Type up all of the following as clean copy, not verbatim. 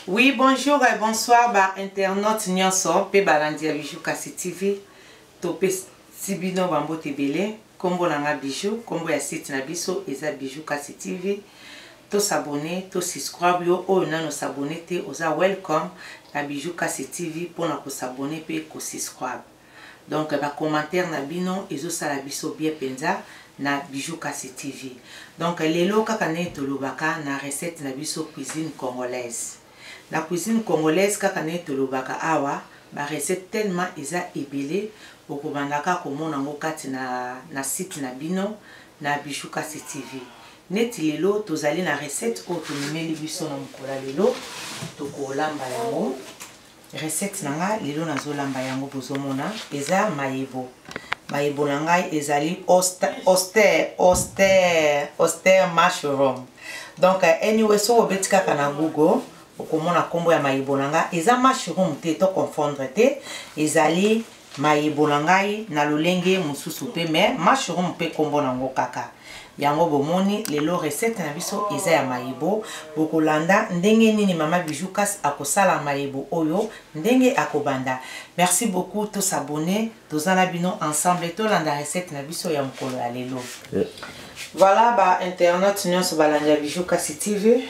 Oui, bonjour et bonsoir, internautes nyonso, pe balandi Bijou Kasi TV, topé sibino bambo tebele, kombo nanga Bijou, kombo ya site na biso eza Bijou Kasi TV, to s'abonner, to subscribe yo, o nano s'abonner te, oza welcome na Bijou Kasi TV pour na ko s'abonner pe ko subscribe. Donc ba commentaire na bino ezo sala biso bien penza na Bijou Kasi TV. Donc lelo kaka ne tolobaka na recette na biso cuisine congolaise. La cuisine congolaise kaka ne tolobaka awa ba recette tellement eza ebele okobandaka komona ngo kati na site na bino na Bijou Kasi TV. Neti lelo tozali na recette o tonimeli biso na mukola lelo tokolamba yango. Recette nanga lelo nazolamba yango bozomona eza mayebo. Mayebo nangai ezali oster mushroom. Donc anyway so obetika kana Google okomona kombo ya mayebo nanga eza mushroom te to confondre te ezali mayebo nangai na lolenge mususu pe mais mushroom pe kombo nango kaka. Yango bomoni lelo recette na biso eza ya mayebo bokolanda ndenge nini mama Bijou Kasi akosala mayebo oyo ndenge akobanda. Merci beaucoup to s'abonner tozana bino ensemble to landa recette na biso ya mokolo ya lelo. Voilà ba internet nyonso balanda Bijou Kasi TV.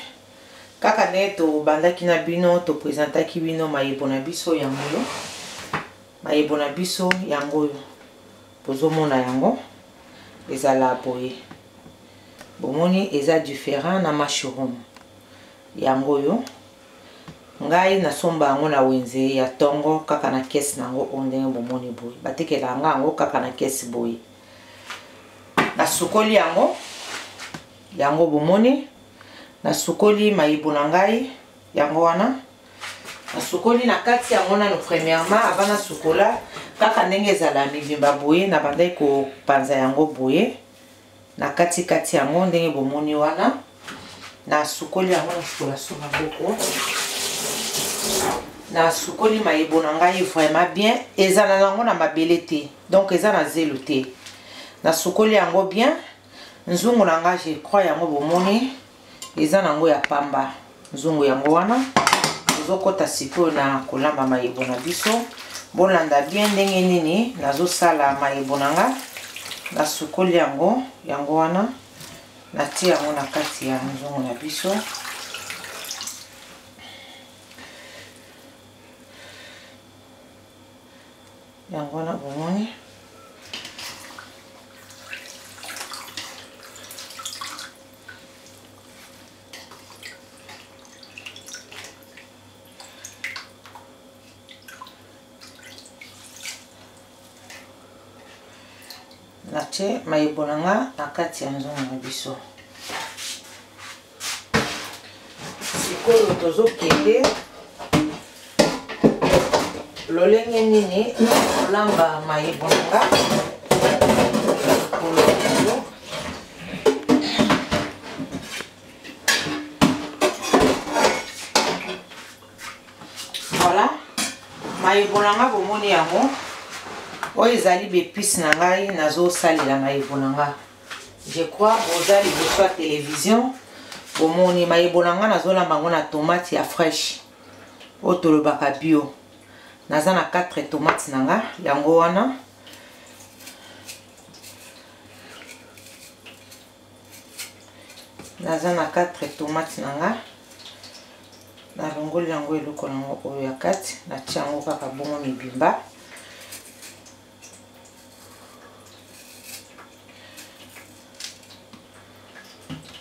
Kaka ne to bandaki na bino to présentaki bino mayebo na biso yango yo. Mayebo na biso yango yo. Bozomona yango ezala boye. Bomoni eza différent na mushroom yango yo ngai nasomba yango na wenze ya tongo kaka na kesi nango ondenge bomoni boye batekela yango kaka na kesi boye nasukoli yango bomoni nasukoli mayebo na ngai yango wana nasukoli na kati yango na premièrement avant na sukola kaka ndenge ezala mibimba boye na bandai ko panza yango boye na kati yango ndenge bomoni wana na sukoli yango na sukola sona boko na sukoli mayebo na ngai vraiment bien ezana nango na mabele te donc eza na zelo te na sukoli yango bien nzungu na ngai je crois yango bomoni eza nango ya pamba nzungu yango wana tozokota sikoyo na kolamba mayebo na biso bolanda bien ndenge nini nazosala mayebo na ngai na sukoli yango wana natia yango na kati ya nzungu na biso yango na bomoni natie mayebo nanga na kati ya nzungu na biso sikoyo tozokende lolenge nini kolamba mayebo nanga voilà mayebo nanga bomoni yango oyo ezali bepice na ngai nazo salela mayebo nanga. Je crois bozali biso ya télévision bomoni mayebo nanga nazolamba ngo na tomate ya fraîche oyo tolobaka bio. Naza na 4 tomates nanga yango wana naza na 4 tomates nanga nalongoli yango eloko nango oyo ya kati natia yango kaka bongo mibimba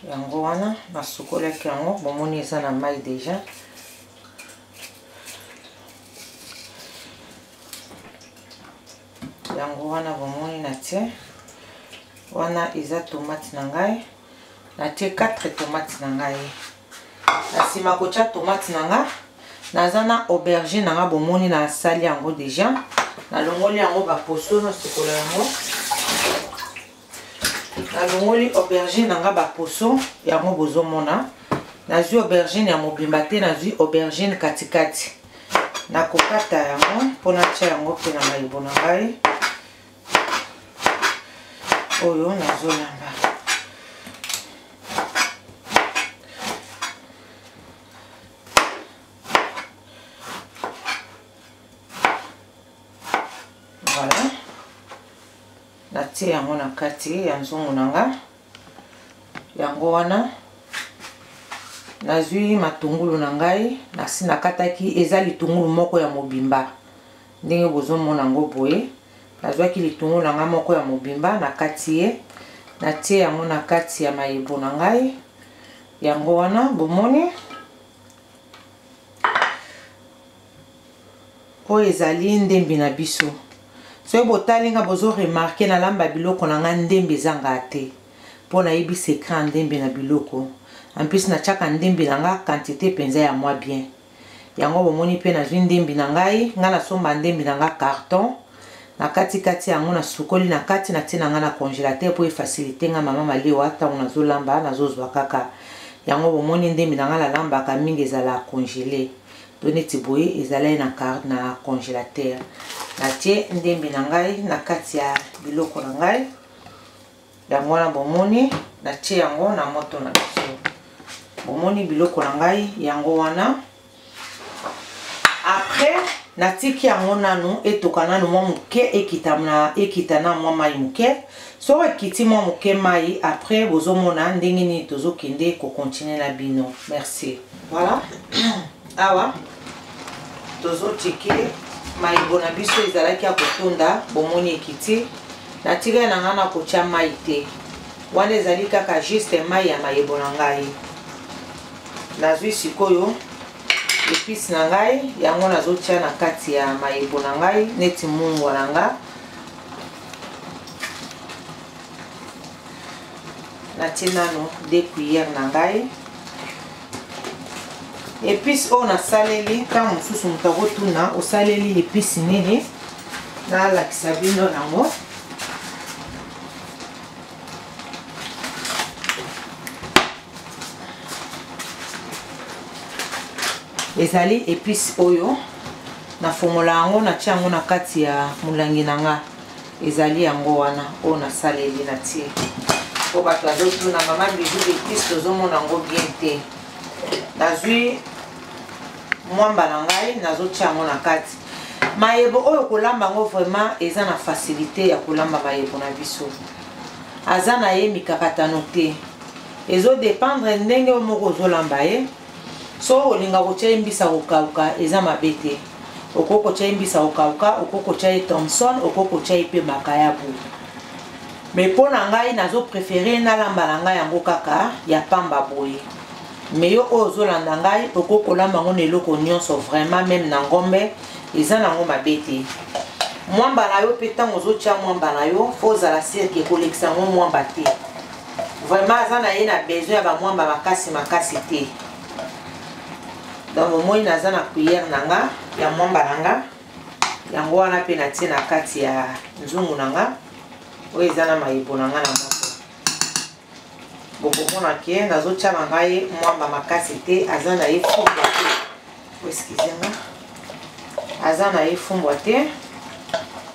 yango wana nasukolaki yango bomoni eza na mai deja yango wana bomoni natie wana eza tomate na ngai natie 4 tomates na ngai na nsima kotia tomate na nga naza na aubergine na nga bomoni nasali yango deja nalongoli yango baposo nasukola yango nalongoli aubergine nanga baposo yango bozomona nazwi aubergine ya mobimba te nazwi aubergine katikati nakokata yango mpona tia yango mpe na mayebo na ngai oyo nazolamba natie yango na kati ya nzungu nanga yango wana nazwi matungulu na ngai nasi nakataki eza litungulu moko ya mobimba ndenge bozomona ngo boye nazwaki litungulu na ngai moko ya mobimba na kati ye natie yango na kati ya mayebo na ngai yango wana bomoni oyo ezali ndembi na biso soki botali nga bozo remarke na lamba biloko na nga ndembi ezanga te mpo nayebi sekret ndembi na biloko en plus natiaka ndembi na nga quantité penza ya mwa bien yango bomoni mpe nazwi ndembi na ngai nga nasomba ndembi na nga carton na kati yango nasukoli na kati natie na nga na congélateur mpo efacilite nga mama malewa ntango nazolamba nazozwa kaka yango bomoni ndembi na nga nalambaka mingi ezala congélé to neti boye ezalai na congélateur natie ndembi na ngai na kati ya biloko na ngai yango wana bomoni natie yango na moto na biso bomoni biloko na ngai yango wana après natiki yango nanu etoka nanu mwa moke ekita na mwa mai moke soko ekiti mwa moke mai après bozomona ndenge nini tozokende kokontinue na bino merci voilà awa tozotiki mayebo na biso ezalaki ya kotonda bomoni ekiti natika na nga na kotia mai te wana ezali kaka juste mai ya mayebo na ngai nazwi sikoyo épice na ngai yango nazotia na kati ya mayebo na ngai neti mungwa na nga natie nano 2 cuillères na ngai épice oyo nasaleli ntango mosusu moto akotuna osaleli épice nini nalakisa bino yango ezali épice oyo nafongola yango natia yango na kati ya molangi na nga ezali yango wana oyo nasaleli natie po bato azotuna mama bijou d'épice tozomona yango bien te nazwi mwamba na ngai nazotia yango na kati mayebo oyo kolamba yango vraiment eza na facilité ya kolamba mayebo na biso aza na ye mikakatano te ezodépendre ndenge oyo moko ozolamba ye so olinga kotia ye mbisa kokauka eza mabe te okoki kotia ye mbisa kokauka okoki kotia ye Thomson okoki kotia ye mpe makayabu mais mpo na ngai nazoprefere nalamba na ngai yango kaka ya pamba boye mais yo oyo ozolanda ngai okoki kolamba yango na eloko nyonso vraiment même na ngombe eza nango mabe te mwamba na yo mpe ntango ozotia mwamba na yo fo ozala sirke kolekisa yango mwamba te vraiment aza na ye na besoin ya bamwamba makasi te donc omoi naza na cuillère na nga ya mwamba na nga yango wana mpe natie na kati ya nzungu na nga oyo eza na mayebo na nga na moto bokomona ke nazotia na ngai mwamba makasi te aza na ye fumbwa te excusez-moi aza na ye fumbwa te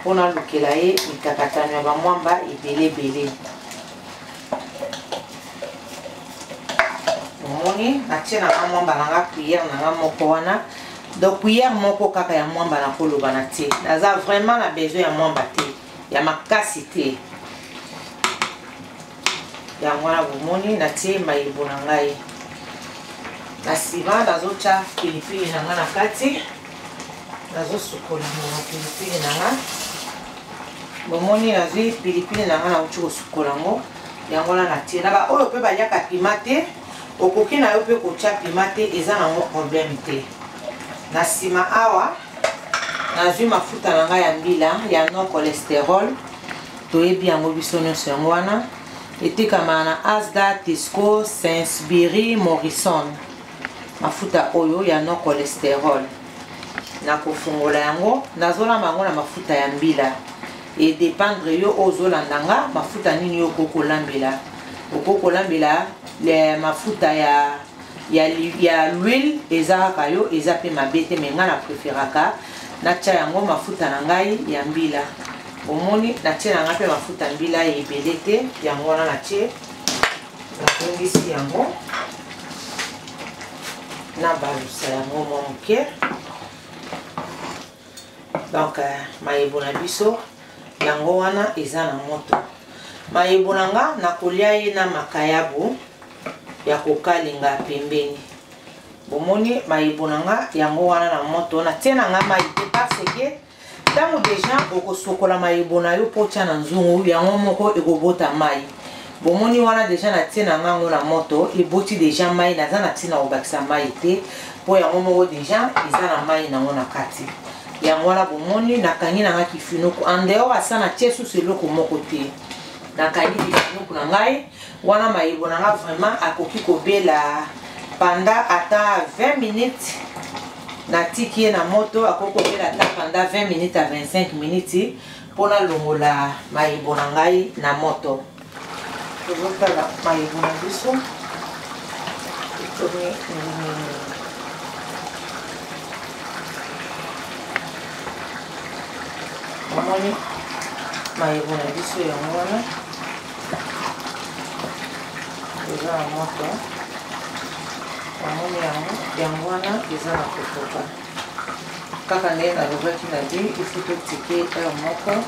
mpona lukela ye mikakatano ya bamwamba ebele omoni natie na nga mwamba na nga cuillère na nga moko wana donc cuillère moko kaka ya mwamba na koloba na te naza vraiment na besoin ya mwamba te ya makasi te yango wana bomoni natie mayebo na ngai na nsima nazotia pilipili na nga na kati nazosukola na pilipili na nga bomoni nazwi pilipili na nga nauti kosukola yango wana natie na baoyo mpe baliaka pima te okoki na yo mpe kotia pima te eza nango problème te na nsima awa nazwi mafuta na ngai ya mbila ya non cholestérol toyebi yango biso nyonso yango wana etekama na Asda, Tesco, Sainsbury, Morrison mafuta oyo ya non cholestérol na kofungola yango nazolamba yango na mafuta ya mbila edépendre yo ozolandanga mafuta nini yo okokolambela okokolambela le mafuta ya l'huile eza kaka yo eza pe mabe te me nga na préféraka natia yango mafuta na ngai ya mbila omoni natie na nga mpe mafuta mbila ebele te yango wana natie natongisi yango nabalusa yango mwa moke donc mayebo na biso yango wana eza na moto Mayebo nanga nakolia ye na makayabu ya kokalinga pembeni. Bomoni mayebo nanga yango wana na moto na tie nanga maite parce que tango déjà okosokola mayebo na yo po tia na nzungu yango moko ekobota mai. Bomoni wana déjà na tie nanga ngo na moto eboti déjà mai naza na tina obakisa mai te po yango moko déjà eza na mai nango na kati. Yango wana bomoni nakangi nanga kifinuku en dehors asa na tie sous eloko moko te. Nakangi kifinuku na ngai wana mayebo nanga vraiment akoki kobela pendant ata 20 minutes na tiki na moto akoko bela ata pendant 20 minutes à 25 minutes pona longola mayebo na ngai na moto. Tozotala mayebo na biso omoni mayebo na biso yango wana eza na moto. Yango wana eza na kotoka kaka ndenge nalobaki na bi ifuto tike ya moko.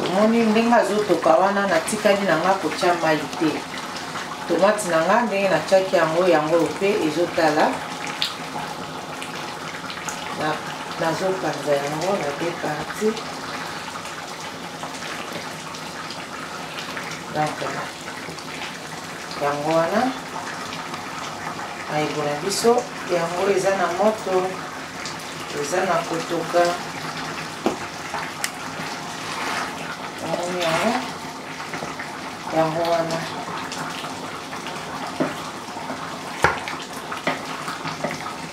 Omoni ndenge azotoka wana natikali nanga kotia mai te. Tomate nanga ndenge natiaki yango mpe ezotala nazopanza yango na deux parties. Donc yango wana mayebo na biso yango eza na moto eza na kotoka. Yango wana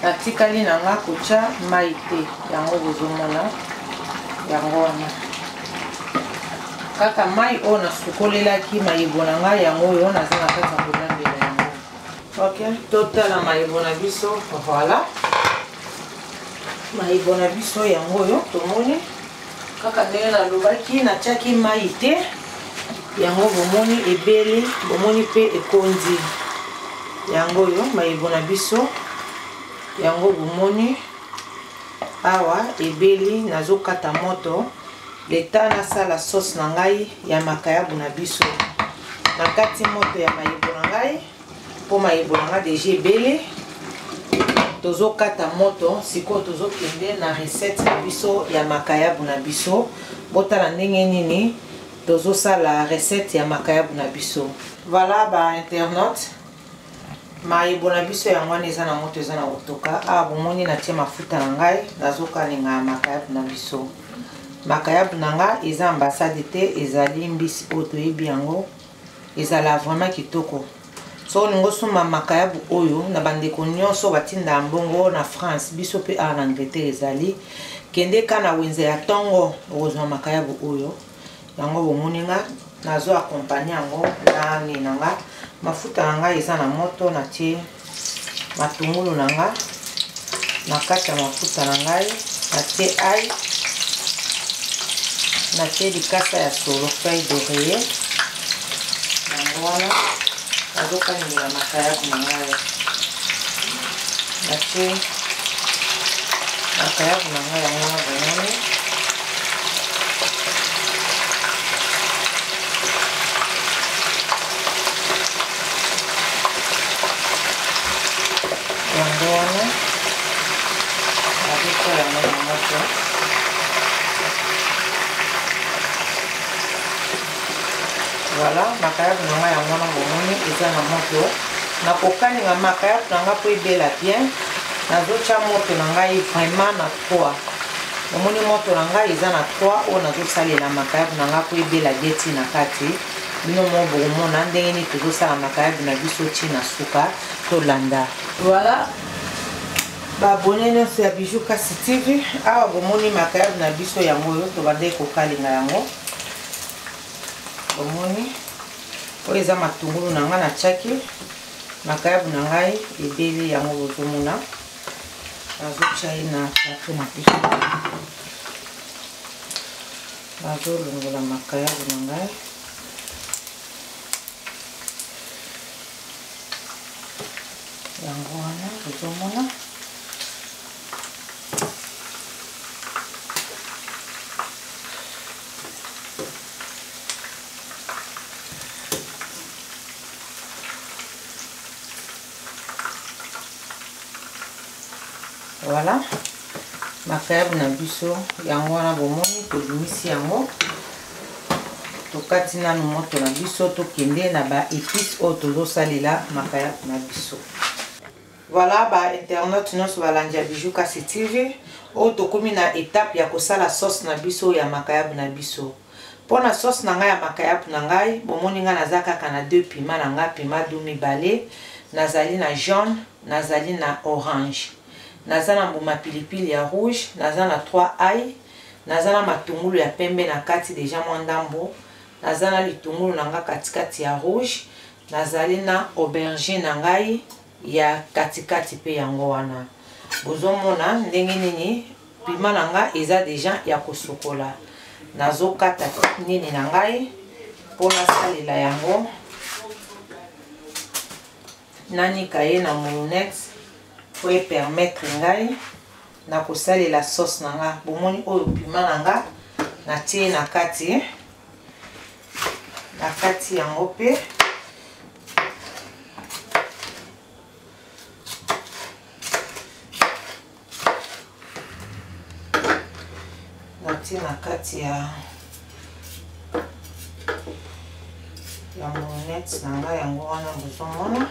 natikali nanga kotia mai te yango bozomona yango wana kaka mai oyo nasukolelaki mayebo nanga yango oyo naza na kati ya kolambela yango. Ok, totala mayebo na biso. Voilà mayebo na biso yango oyo tomoni kaka ndenge nalobaki natiaki mai te yango bomoni ebeli bomoni pe ekondi yango oyo mayebo na biso yango bomoni awa ebeli nazokata moto leta nasala sauce na ngai ya makayabu na biso na kati moto ya mayebo na ngai po mayebo na ngai deja ebeli tozokata moto sikoyo tozokende na recette na biso ya makayabu na biso botala ndenge nini tozosala recette ya makayabu na biso. Voilà ba internaute mayebo na biso yango wana eza na moto eza na kotoka awa bomoni natie mafuta na ngai nazokalinga makayabu na biso. Makayabu na ngai eza ambassade te ezali mbisi oyo toyebi yango ezala vraiment kitoko. So olingo soma makayabu oyo na bandeko nyonso batinda mbongo na France biso pe na Angleterre ezali kende kana wenze ya tongo okozwa makayabu oyo yango bomoni nga nazo accompagner yango na nanga mafuta na ngai eza na moto natie matungulu na nga na kati ya mafuta na ngai natie ail natie likasa ya solo feuille d'oreiller yango wana nazokaningela makayabu na ngai natie makayabu na ngai yango wana bomoni yango wana nakokola yango na moto. Voilà makayabu na ngai yango wana bomoni eza na moto nakokalinga makayabu na ngai po ebela bien nazotia moto na ngai vraiment na 3 bomoni moto na ngai eza na 3 oyo nazosalela makayabu na ngai po ebela bien na kati bino mo bokomona ndenge nini tozosala makayabu na biso na suka tolanda. Voilà babone nyonso ya Bijou Kasi TV awa bomoni makayabu na biso yango oyo tobandai kokalinga yango bomoni oyo eza matungulu na ngai natiaki makayabu na ngai ebeli yango bozomona nazotia ye na plateau na biso nazolongola makayabu na ngai yango wana bozomona Voilà. Makayabu na biso yango wana bomoni tobimisi yango. Tokati nanu moto na biso tokende na ba épices oyo tozosalela makayabu na biso. Voilà ba internet nyonso balandi ya Bijou Kasi TV oyo tokomi na étape ya kosala sauce na biso ya makayabu na biso. Pona sauce na ngai ya makayabu na ngai bomoni nga naza kaka na 2 piment na ngai, piment du mibale, nazali na jaune, nazali na orange. Naza na mbuma pilipili ya rouge, naza na 3 ail, naza na matungulu ya pembe na kati deja mwa ndambo, naza na litungulu na nga katikati ya rouge, nazali na aubergine na ngai ya katikati pe yango wana. Bozomona ndenge nini piment na nga eza deja ya kosokola. Nazokata nini na ngai pona salela yango. Nanika ye na moulinex po e permettre ngai na kosalela sauce na nga. Bomoni oyo piment na nga natie na kati yango pe natie na kati ya moulinex na nga yango wana bozomona.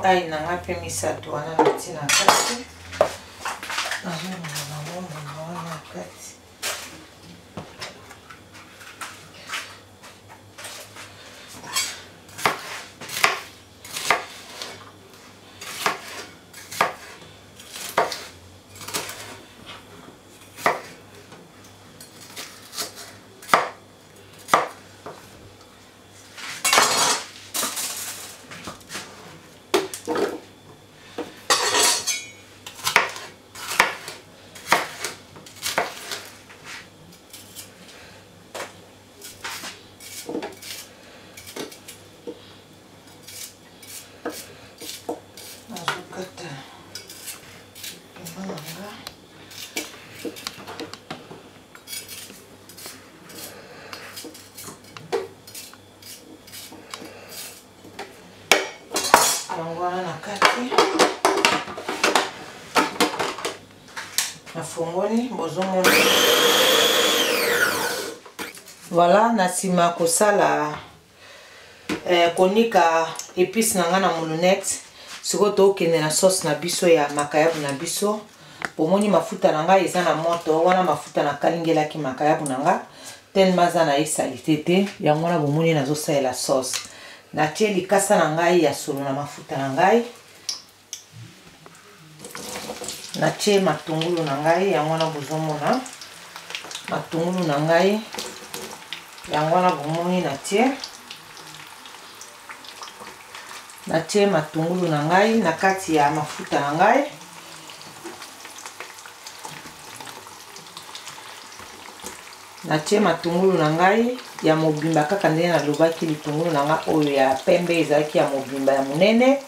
Aïe na nga pe misato wana natie na kati. Nazomona wana na kati. Wana na kati nafongoli bozomona. Voilà, na sima kosala konika épice na nga na moulinex siko tokende na sauce na biso ya makayabu na biso. Bomoni mafuta na nga eza na moto wana mafuta na kalingelaki makayabu na nga tellement za na esalite te yango wana bomoni nazosalela sauce. Natie likasa na ngai ya solo na mafuta na ngai. Natie matungulu na ngai yango wana bozomona. Matungulu na ngai yango wana bomoni natie matungulu na ngai na kati ya mafuta na ngai. Natie matungulu na ngai ya mobimba kaka ndenge nalobaki litungulu na nga oyo ya pembe ezalaki ya mobimba ya munene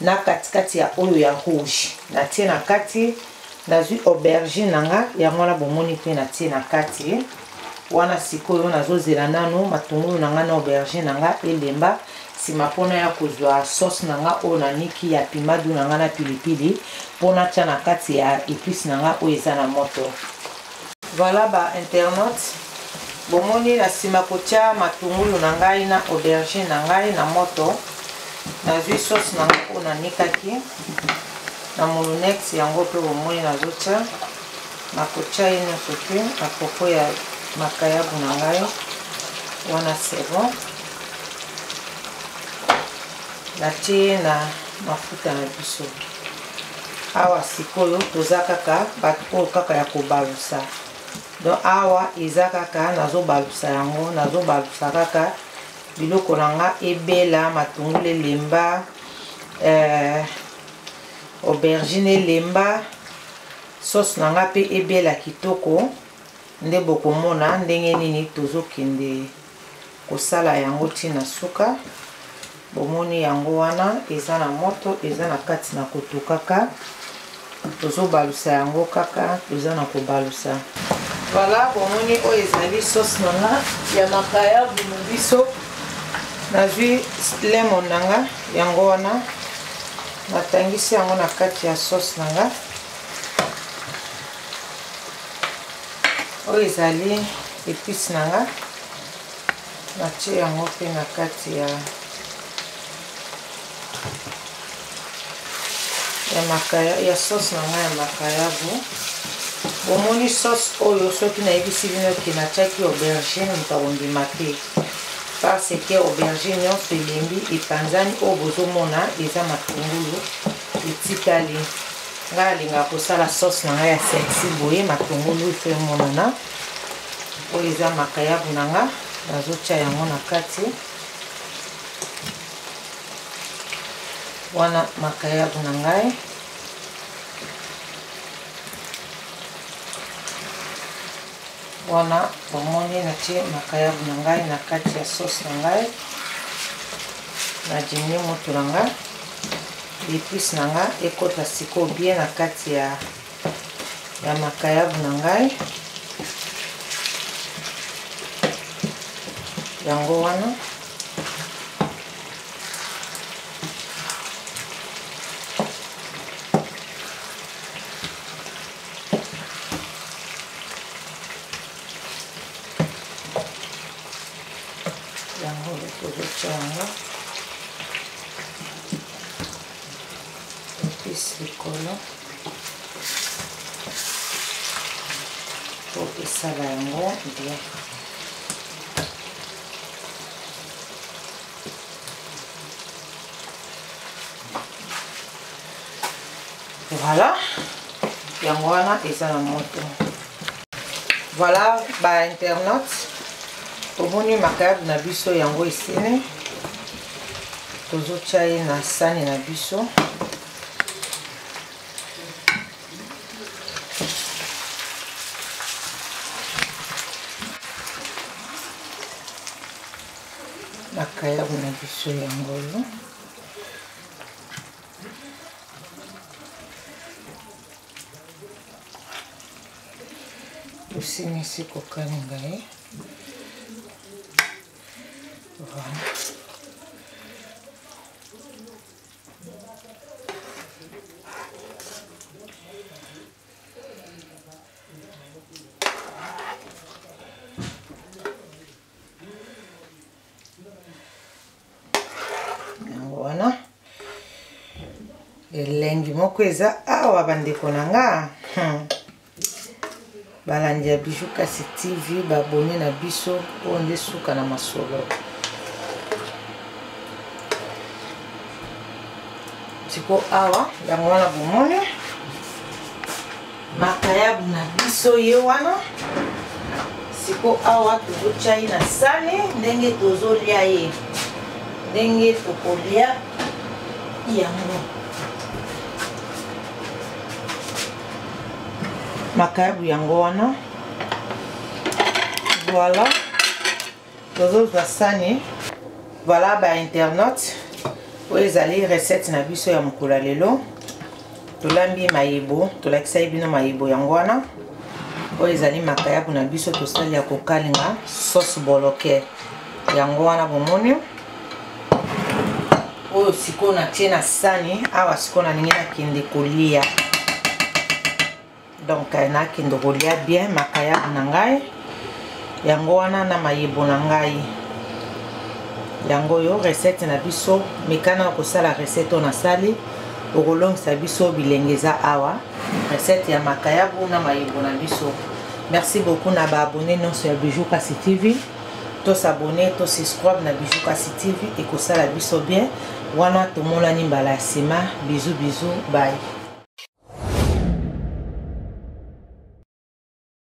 na katikati ya oyo ya rouge. Natie na kati nazwi aubergine na nga yango wana bomoni pe natie na kati wana sikoyo nazozela nano matungulu na nga na aubergine na nga elemba sima pona ya kozwa sauce na nga oyo naniki ya piment du na nga na pilipili pona tia na kati ya épice na nga oyo eza na moto. Voilà ba internet bomoni na sima kotia matungulu na ngai na aubergine na ngai na moto nazwi sauce na nga oyo nanikaki na moulinex yango pe bomoni nazotia nakotia ye nyonso pe apropos ya makayabu na ngai wana c'est bon. Natie na mafuta na biso awa sikoyo toza kaka bato oyo kaka ya kobalusa. Donc awa eza kaka nazobalusa yango nazobalusa kaka biloko na nga ebela matungulu elemba aubergine elemba sauce na nga pe ebela kitoko nde bokomona ndenge nini tozokende kosala yango tina suka. Bomoni yango wana eza na moto, eza na kati na koto kaka. Tozobalusa yango kaka, toza na kobalusa. Voilà, bomoni oyo ezali sauce nanga ya makayabu na biso. Nazwi lemon nanga yango wana natangisi yango na kati ya sauce nanga. Oyo ezali épice nanga natie yango pe na kati ya ya sauce nanga ya makayabu. Bomoni sauce oyo soki nayebisi bino ke natiaki aubergine mukabondima te, parce que aubergine nyonso elembi epanzani oyo bozomona eza matungulu etikali. Nga alingaka kosala sauce nanga ya sexy boye, matungulu ife emonana. Oyo eza makayabu nanga nazotia yango na kati. Wana makayabu na ngai. Wana bomoni natie makayabu na ngai na kati ya sauce na ngai. Najini moto na ngai. L'épice na ngai ekota siko bien na kati ya makayabu na ngai. Yango wana likolo po esala yango bien. Voilà, yango wana eza na moto. Voilà ba internaute, omoni makayabu na biso yango esene. Tozotia ye na sani na biso. Makayabu na biso yango yo. Usimisi kokalinga ye. Voilà. Wana elengi moko eza awa bandeko nanga. Balandi ya Bijou Kasi TV babone na biso onde suka na masolo. Tiko awa yango wana bomone makayabu na biso ye wana. Siko awa tozotia ye na sani ndenge tozolia ye. Ndenge tokolia yango. Makayabu yango wana. Voilà. Tozozwa sani. Voilà ba internaute. Oyo ezali recette na biso ya mokolo lelo. Tolambi mayebo, tolakisa bino mayebo yango wana. Oyo ezali makayabu na biso tosali ya kokalinga sauce boloke. Yango wana bomoni. Oyo siko natie na sani, awa siko nalingi nakende kolia. Donc nakende kolia bien makayabu na ngai. Yango wana na mayebo na ngai. Yango yo recette na biso, mekana kosala recette on asali, okolongisa biso bilengeza awa. Recette ya makayabu na mayebo na biso. Merci beaucoup na ba abonné non sur Bijou Kasi TV. To s'abonner, to subscribe na Bijou Kasi TV et kosala biso bien. Wana tomolani mbala sima. Bisous bisous, bye.